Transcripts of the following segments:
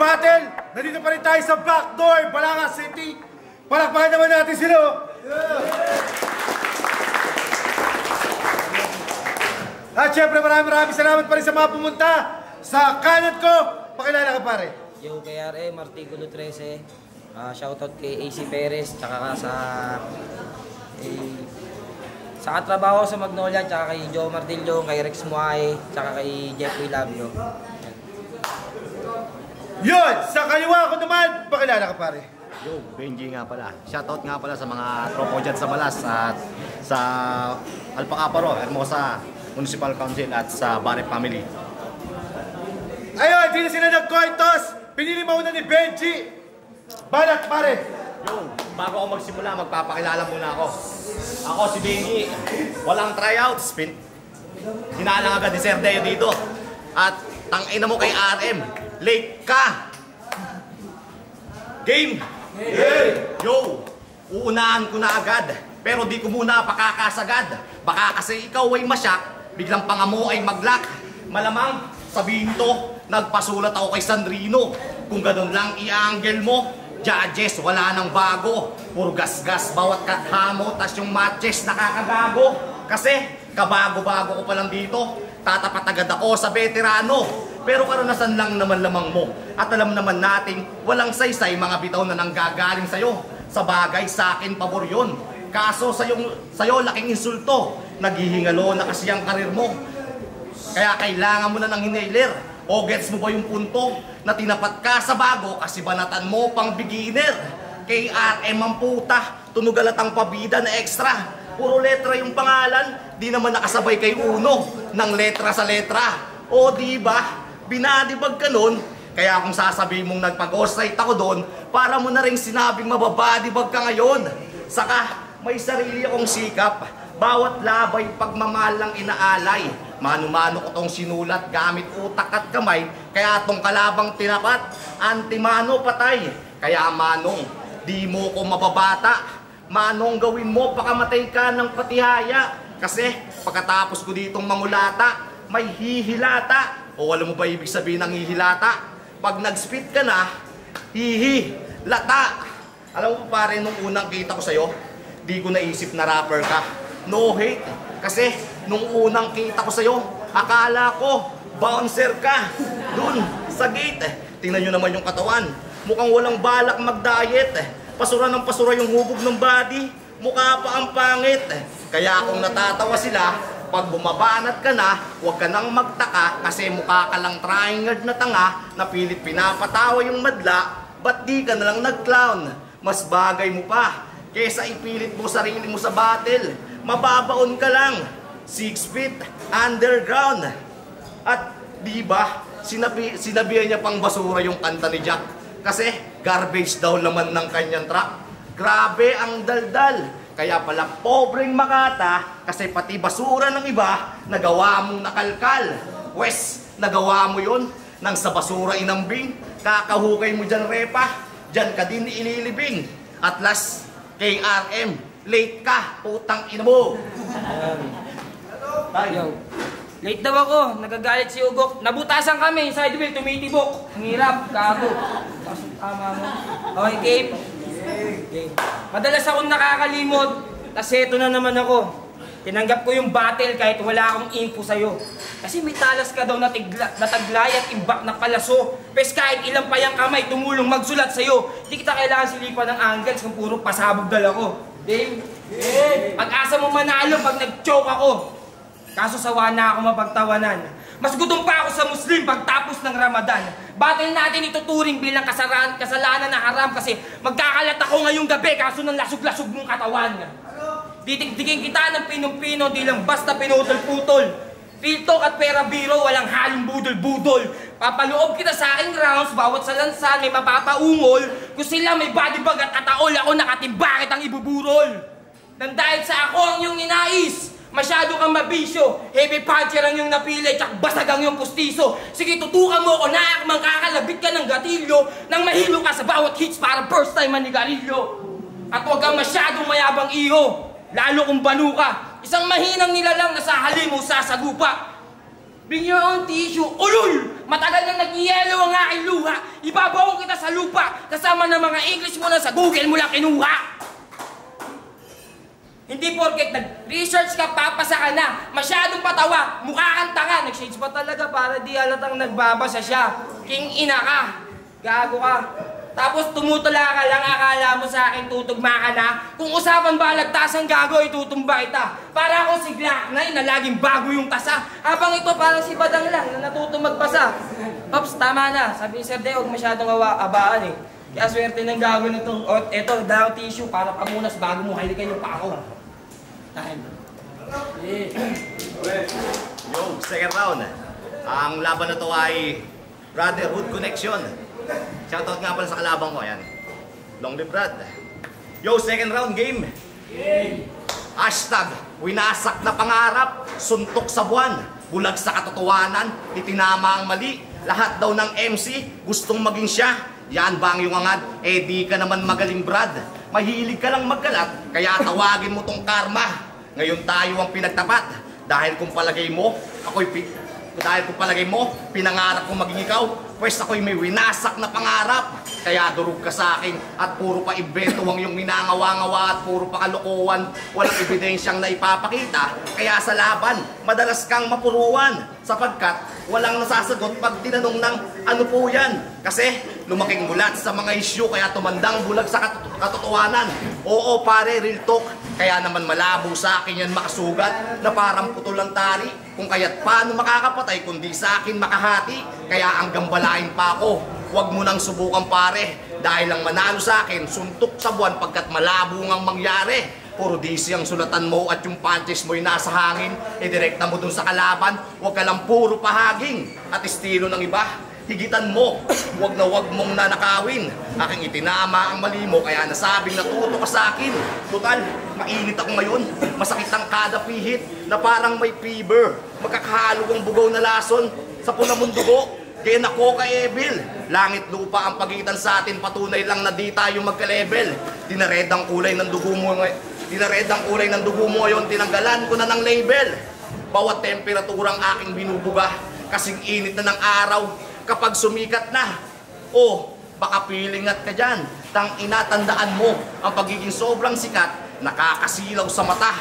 battle! Nandito pa rin tayo sa backdoor, Balanga City! Palakpakan naman natin sila! At syempre maraming salamat pa rin sa mga pumunta! Sa kanan ko, pakilala ka pare! Yo, KRM, Artikulo 13. Shoutout kay AC Perez, tsaka sa katrabaho sa Magnolia, tsaka kay Joe Martillo, kay Rex Muay, tsaka kay Jeffrey Labio. Yun! Sa kaliwa ko naman, pakilala ka pare. Yo, Benji nga pala. Shoutout nga pala sa mga tropo dyan sa Malas at sa Alpacaparo, Hermosa Municipal Council at sa Barep Family. Ayun, di na sila nag-coitos! Pinili mauna ni Benji! Balat pare! Yo, bago ako magsimula, magpapakilala muna ako. Ako si Benji. Walang tryouts. Hinalang agad ni Sir Deo dito. At tangina mo kay RM. Late ka! Game! Yo! Uunahan ko na agad. Pero di ko muna pakakasagad. Baka kasi ikaw ay masyak, biglang pangamo ay maglak. Malamang sabihin to, nagpasulat ako kay Sandrino. Kung ganun lang i-angle mo, judges, wala nang bago. Puro gas-gas, bawat kathamo, tas yung matches nakakagago. Kasi kabago-bago ko pa lang dito, tatapat agad ako sa veterano. Pero karanasan lang naman lamang mo. At alam naman natin, walang saysay mga bitaw na nanggagaling sa'yo. Sa bagay, sa akin pabor yun. Kaso sa'yo laking insulto. Naghihingalo na kasi ang karir mo. Kaya kailangan mo na ng inhaler. O gets mo ba yung punto? Na tinapat ka sa bago kasi banatan mo pang beginner. Kay RM ang puta, tunugalatang pabida na extra. Puro letra yung pangalan, di naman nakasabay kay Uno ng letra sa letra. O diba? Binadibag ka nun, kaya kung sasabihin mong nagpag-ostrite ako doon, para mo na rin sinabing mababadibag ka ngayon. Saka, may sarili akong sikap, bawat labay pagmamahal lang inaalay. Mano-mano ko tong sinulat gamit utak at kamay, kaya tong kalabang tinapat, anti-mano patay. Kaya manong, di mo ko mababata, manong gawin mo pakamatay ka ng patihaya. Kasi pagkatapos ko ditong mangulata, may hihilata. O alam mo ba ibig sabihin ng hihilata? Pag nag-spit ka na, lata. Alam mo pare, nung unang kita ko sa'yo, di ko naisip na rapper ka. No hate. Kasi nung unang kita ko sa'yo, akala ko bouncer ka. Dun, sa gate. Tingnan nyo naman yung katawan. Mukhang walang balak mag-diet. Pasura ng pasura yung hubog ng body. Mukha pa ang pangit. Kaya kung natatawa sila, pag bumabanat ka na, huwag ka nang magtaka kasi mukha ka lang trying hard na tanga na pilit pinapatawa yung madla, ba't di ka na lang nag-clown? Mas bagay mo pa kesa ipilit mo sarili mo sa battle. Mababaon ka lang, 6 feet underground. At di ba, sinabihan niya pang basura yung kanta ni Jack kasi garbage daw laman ng kanyang truck. Grabe ang daldal. Kaya pala pobreng Makata kasi pati basura ng iba nagawa mong nakalkal. Wes, nagawa mo yun nang sa basura inambing. Kakahukay mo dyan repa, dyan ka din ililibing. At last, KRM, late ka, putang ina mo. Yo, late daw ako, nagagalit si Ugok. Nabutasan kami, sidewheel, tumitibok. Ang hirap, kago. Tama mo. Okay, game. Madalas akong nakakalimot, tas eto na naman ako. Tinanggap ko yung battle kahit wala akong info sa'yo. Kasi may talas ka daw na taglay at imbak na palaso. Pes kahit ilang pa yung kamay tumulong magsulat sa'yo. Di kita kailangan silipan ng angles kung puro pasabog dala ko. Dave, pag-asa mo manalo pag nag-choke ako. Kaso sawa na ako mapagtawanan. Mas gutom pa ako sa Muslim pagtapos ng Ramadan. Battle natin ituturing bilang kasalanan na haram kasi magkakalat ako ngayong gabi kaso ng lasog-lasog mong katawan. Titiktikin kita ng pinong-pino, di lang basta pinutol-putol. Piltok at pera biro, walang halong budol-budol. Papaloob kita sa aking rounds, bawat sa lansan may mapapaungol. Kung sila may bodybag at kataol, ako nakatimbakit ang ibuburol. Nang dahil sa ako ang iyong ninais, masyado kang mabisyo, heavy puncher ang iyong napili, tsak basag ang iyong pustiso. Sige, tutukan mo ako na akmang kakalabit ka ng gatilyo nang mahilo ka sa bawat hits para first time manigarilyo. At huwag kang masyadong mayabang iho, lalo kung banu ka. Isang mahinang nilalang na sa halim mo sasagupa. Bring your own tissue, ulul! Matagal na nag-yelo ang aking luha. Ibabaw kita sa lupa. Kasama ng mga English mo na sa Google mo lang kinuha. Hindi porket nag-research ka, papasa ka na. Masyadong patawa, mukha kang tanga. Nag-shades pa talaga para di halatang nagbabasa siya. King ina ka. Gago ka. Tapos tumutula ka lang, akala mo sa akin tutugma ka na. Kung usapan ba lagtasang gago, itutumba kita. Para ako si Glock 9 na laging bago yung tasa. Habang ito parang si Badang lang na natutong magbasa. Ops, tama na. Sabi ni Sir De, huwag masyadong abaan eh. Kaya swerte ng gago nito. O, eto, daw tissue para pamunas bago mo halikan yung pako. Dahil. Yo, second round. Ang laban na to ay Brotherhood Connection. Shoutout nga pala sa kalabang ko, ayan. Long live Brad. Yo, second round game. Hashtag, winasak na pangarap, suntok sa buwan, bulag sa katotohanan, itinama ang mali. Lahat daw ng MC, gustong maging siya. Yan ba ang iyong angad? Eh di ka naman magaling Brad. Mahilig ka lang magkalat, kaya tawagin mo tong karma. Ngayon tayo ang pinagtapat. Dahil kung palagay mo, pinangarap kong maging ikaw, pues ako'y may winasak na pangarap. Kaya durog ka sa akin at puro pa imbento ang iyong minangawa-ngawa at puro pa kalokohan. Walang ebidensyang naipapakita. Kaya sa laban, madalas kang mapuruan. Sapagkat walang nasasagot pag tinanong ng ano po yan. Kasi lumaking mulat sa mga isyu kaya tumandang bulag sa katotohanan. Oo pare, real talk. Kaya naman malabo sa akin yan makasugat na parang putol ang tali. Kung kaya't paano makakapatay kundi sa akin makahati. Kaya ang gambalain pa ako. Huwag mo nang subukan pare. Dahil ang manalo sa akin, suntok sa buwan pagkat malabo ngang mangyari. Puro DC ang sulatan mo at yung punches mo'y nasa hangin. Direkta mo dun sa kalaban. Huwag ka lang puro pahaging. At estilo ng iba, higitan mo. Huwag na huwag mong nanakawin. Aking itinama ang mali mo kaya nasabing natuto ka sa akin. Total, mainit ako ngayon. Masakit ang kada pihit na parang may fever. Magkakahalo ang bugaw na lason sa pula mong dugo. Kaya nako ka Evil. Langit lupa ang pagitan sa atin. Patunay lang na di tayo magka-level. Dinared ang kulay ng dugo mo ngayon. Tinanggalan ko na ng label. Bawat temperaturang aking binubuga. Kasing init na ng araw kapag sumikat na. Oh, baka pilingat ka dyan. Inatandaan mo ang pagiging sobrang sikat. Nakakasilaw sa mata.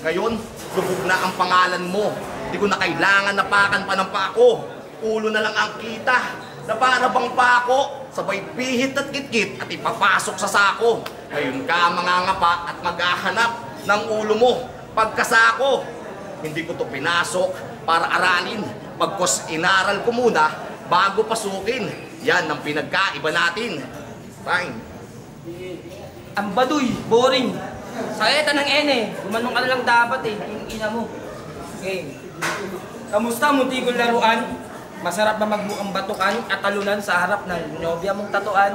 Ngayon, lubog na ang pangalan mo. Di ko na kailangan napakan pa ng pako. Ulo na lang ang kita na para bang pako. Sabay pihit at kitkit at ipapasok sa sako. Ngayon ka mangangapa at maghahanap ng ulo mo pagkasako. Hindi ko to pinasok para aralin. Pagkos inaral ko muna bago pasukin. Yan ang pinagkaiba natin. Fine. Ang baduy, boring. Sakita ng ene. Gumanong ka na lang dapat eh. Yung ina mo. Okay. Kamusta munti kong laruan? Masarap ba magbukang batukan at talunan sa harap ng nobya mong tatuan?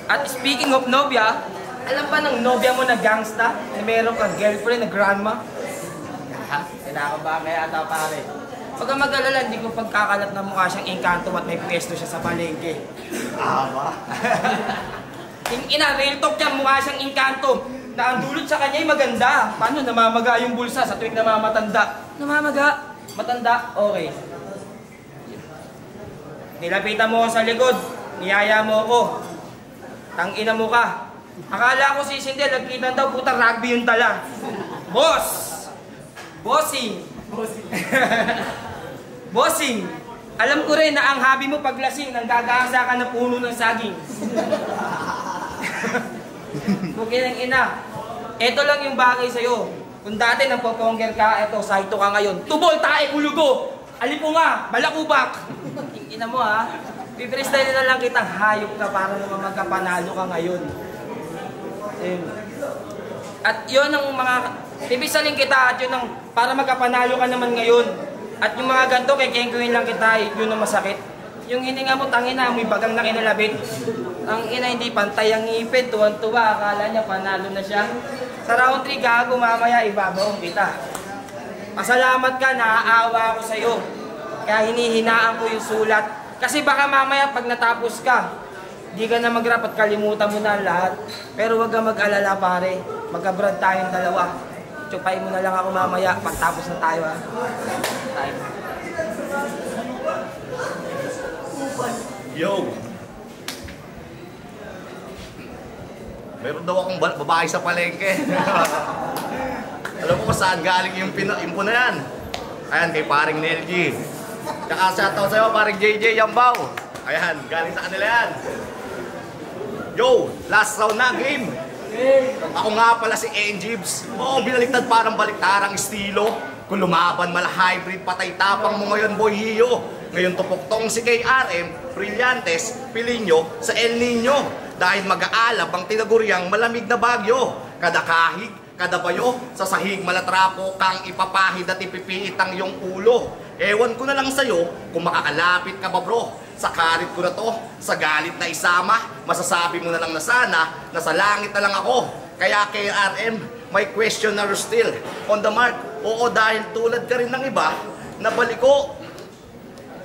At speaking of nobya, alam ba ng nobya mo na gangsta? Na meron kang girlfriend na grandma? Kailangan ba kaya ata pare? Pag mag-alala, hindi ko pagkakalat na mukha siyang engkanto at may pwesto siya sa palengke. Ba? Yung ina, real talk yan, mukha siyang engkanto. Na ang dulot sa kanya'y maganda. Paano namamaga yung bulsa sa tuwing namamatanda? Namamaga? Matanda? Okay. Nilapitan mo ako sa likod. Niyaya mo ako. Tangina mo ka. Akala ko si Cindy, nagkitan daw, putang rugby yung tala. Boss! Bossing! Bossing! Alam ko rin na ang hobby mo paglasing nang gagasa ka ng puno ng saging. Bukid ng ina. Ito lang yung bagay sa'yo. Kung dati nagpo-ponger ka, eto, saito ka ngayon. Tubol, tae, kulugo! Alipo nga, balakubak! Ina mo ha, pipiristyle na lang kitang hayop ka para naman magkapanalo ka ngayon. At yun ang mga, pipisalin kita at yun ang, para magkapanalo ka naman ngayon. At yung mga ganito, kikengkuhin lang kita, yun ang masakit. Yung hininga mo, tangina, may bagang na kinalabit. Ang ina, hindi pantay ang ngipin, tuwan-tuwa, akala niya panalo na siya. Sa round 3, gago, mamaya ibabaong kita. Pasalamat ka, naaawa ako sa'yo. Kaya hinihinaan ko yung sulat. Kasi baka mamaya pag natapos ka, di ka na mag-rap at kalimutan mo na lahat. Pero wag kang mag-alala pare, mag-abroad tayong dalawa. Tsupain mo na lang ako mamaya, pagtapos na tayo ha. Time. Yo! Meron daw akong babae sa palengke. Alam mo kung saan galing yung info na yan? Ayan, kay paring Nelgy. Tsaka shoutout sa'yo, paring JJ Yambaw. Ayan, galing sa kanila yan. Yo! Last round na, game! Ako nga pala si Engibs. Oo, binaliktad parang baliktarang estilo. Kung lumaban mala hybrid, patay tapang mo ngayon, boy hiyo. Ngayon tupoktong si KRM, Brillantes, Pilinyo sa El Nino. Dahil mag-aalab ang tinaguriang malamig na bagyo. Kada kahig, kada bayo, sa sahig malatrapo kang ipapahid at ipipiit ang iyong ulo. Ewan ko na lang sa'yo kung makakalapit ka ba bro. Sa karit ko na to, sa galit na isama, masasabi mo na lang na sana, nasa langit na lang ako. Kaya KRM, may questioner still. On the mark, oo dahil tulad ka rin ng iba, nabaliko.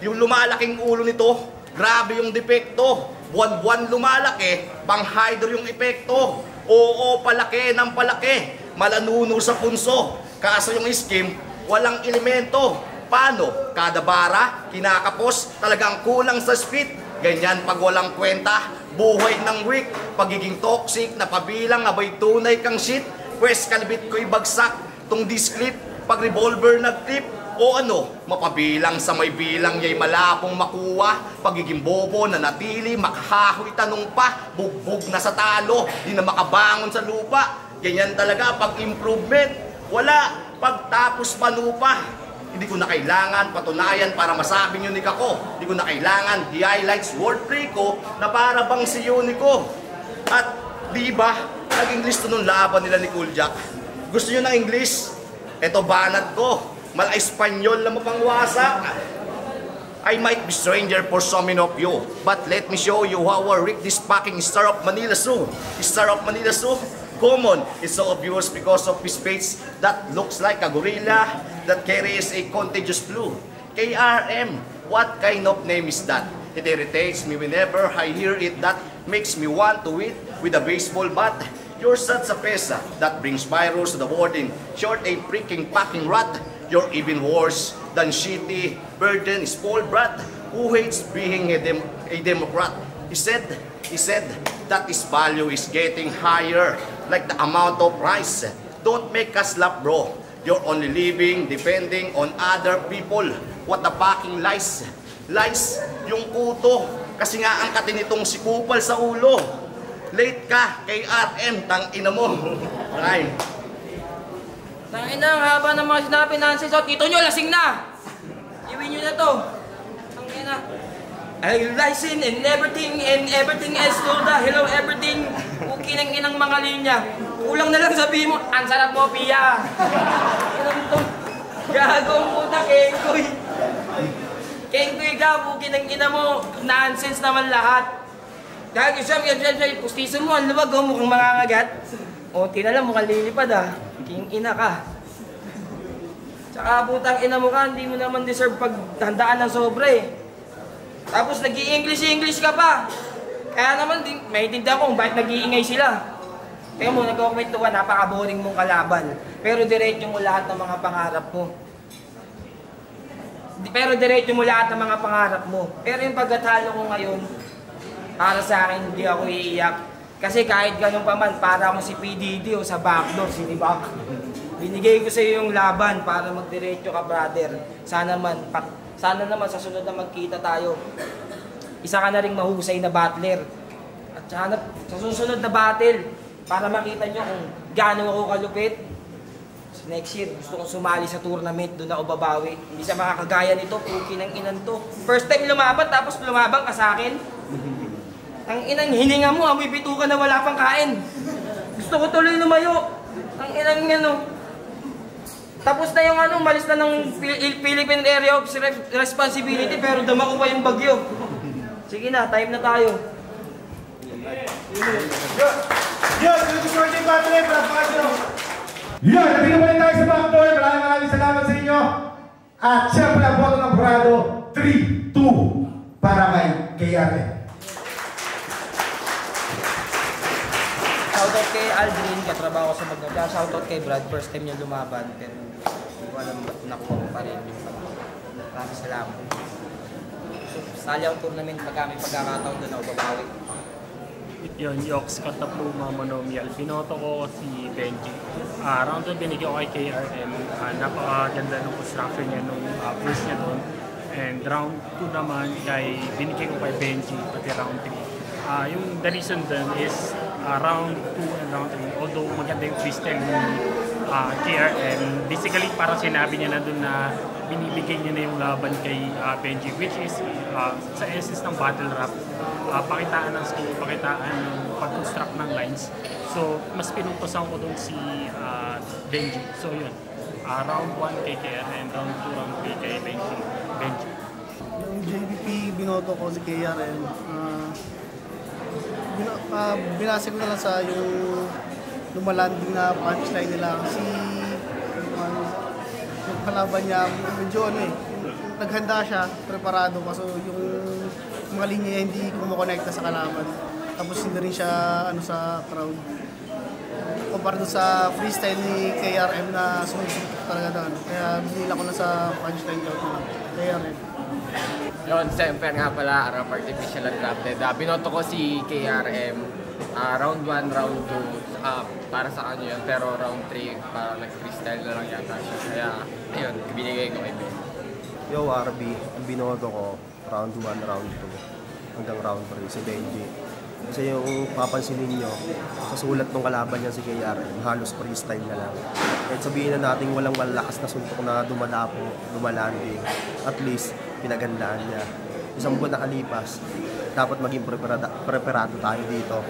Yung lumalaking ulo nito, grabe yung depekto. Buwan-buwan lumalaki, pang hydro yung epekto. Oo, palaki ng palaki, malanuno sa punso. Kaso yung scheme, walang elemento. Paano? Kada bara, kinakapos, talagang kulang sa speed. Ganyan pag walang kwenta, buhay ng week. Pagiging toxic, napabilang, abay tunay kang shit. Pwes kalbit ko'y bagsak, tong disclip, pag revolver nag-tip. O ano, mapabilang sa may bilang yay malabong makuha. Pagiging bobo na natili, makahahoy tanong pa. Bugbog na sa talo, di na makabangon sa lupa. Ganyan talaga pag improvement, wala. Pagtapos panupa. Hindi ko na kailangan patunayan para masabing unique ako. Hindi ko na kailangan i-highlights wordplay ko na para bang si Unico. At di ba, nag-English to nung laban nila ni Cool Jack. Gusto nyo ng English? Eto banat ko. Mala-Espanyol na mapangwasak. I might be stranger for some of you, but let me show you how I rigged this fucking Star of Manila Zoo. Star of Manila Zoo? Common, it's so obvious because of his face that looks like a gorilla that carries a contagious flu. KRM, what kind of name is that? It irritates me whenever I hear it. That makes me want to hit with a baseball bat. You're such a pesa that brings virus to the warden. Short a freaking packing rat. You're even worse than shitty burden spoiled brat who hates being a Democrat. He said that his value is getting higher, like the amount of rice. Don't make us laugh, bro. You're only living, depending on other people. What the fucking lies? Lies, yung kuto. Kasi nga ang katinitong si kupal sa ulo. Late ka, KRM, tang ina mo. Rhyme. Tang ina, ang haba ng mga sinabi nonsense. O, tito nyo, lasing na! Iwi nyo na to. Tang ina. I listen and everything else to the hello everything. Okay ng inang mga linya. Kulang na lang sabihin mo, ang sarap mo, Pia. Inang to. Gagawang puta, Kengkoy. Kengkoy ka, okay ng ina mo. Nonsense naman lahat. Gagawin siya, pustiso mo, ang luwag, mukhang mangangagat. O, tinala, mukhang lilipad ah. King ina ka. Tsaka putang ina mo ka, hindi mo naman deserve paghandaan ng sobra eh. Tapos nag-i-English ka pa. Kaya naman, maintindihan ko kung bakit nag-iingay sila. Kaya mo, nagkukwentuhan, napaka-boring mong kalaban. Pero diretso mo lahat ng mga pangarap mo. Pero yung pagkatalo ko ngayon, para sa akin, hindi ako iiyak. Kasi kahit ganun pa man, para akong si PDD o sa backdoor, si Dibac. Binigay ko sa iyo yung laban para magdiretso ka, brother. Sana naman sa sunod na magkita tayo, isa ka na ring mahusay na battler. At sana sa susunod na battle, para makita nyo kung gaano ako kalupit. So next year, gusto kong sumali sa tournament, doon ako babawi. Hindi siya makakagaya nito, puki ng inan to. First time lumaban, tapos lumabang ka sa akin. Ang inang hininga mo, amoy bituka na wala pang kain. Gusto ko tuloy lumayo. Ang inang ano. Tapos na yung ano, malis na ng Philippine Area of Responsibility, pero dama ko pa yung bagyo. Sige na, time na tayo. Yun, susunod yung battle eh, yun, nandito pa rin tayo sa backdoor. Maraming salamat sa inyo. At syempre, ang boto ng Brado, 3-2 para kay KRM. Shoutout kay Aldrin, katrabaho sa Magnolia. Shoutout kay Brad, first time niya lumaban. Pero hindi ko alam ba't nakuha ko pa rin. Maraming salamat. sali ang tournament pagka may pagkakataon doon ako babawi. Yun, Yox Katapluma Monomial. Binoto ko si Benji. Round 2 binigyan ko kay KRM. Napakaganda ng construction niya nung first niya doon. And round 2 naman, binigyan ko kay Benji, pati round 3. Yung the reason dun is round 2 and round 3, although maganda yung freestyle ng KRM, basically parang sinabi niya na dun na binibigay niya na yung laban kay Benji, which is sa essence ng battle rap, pakitaan ng skill, pakitaan ng pag-construct ng lines. So, mas pinupusan ko dun si Benji. So, yun. Round 1 kay KRM, round 2, round 3 kay Benji. Yung JVP, binoto ko si KRM. Binase ko na lang sa yung lumalanding na punchline nila kasi yung kalaban niya medyo naghanda siya, preparado kaso yung mga linya niya hindi kumukonekta sa kalaban, tapos hindi rin siya sa crowd kumpara doon sa freestyle ni KRM na sumusunod talaga doon, kaya binila ko na sa punchline daw na KRM. Yun, siyempre nga pala, artificial adapted. Binoto ko si KRM, round 1, round 2, para sa kanya yun. Pero round 3, parang nag-freestyle na lang yata siya. Kaya, ayun, binigay ko kay Ben. Yo, RB, ang binoto ko, round 1, round 2, hanggang round 3, si Benji. Kasi yung papansinin nyo, sa sulat ng kalaban niya si KRM, halos freestyle na lang. Kahit sabihin na natin walang malakas na suntok na dumadapo, lumalanding, at least, pinagandaan niya. Isang buwan nakalipas, dapat maging preparado tayo dito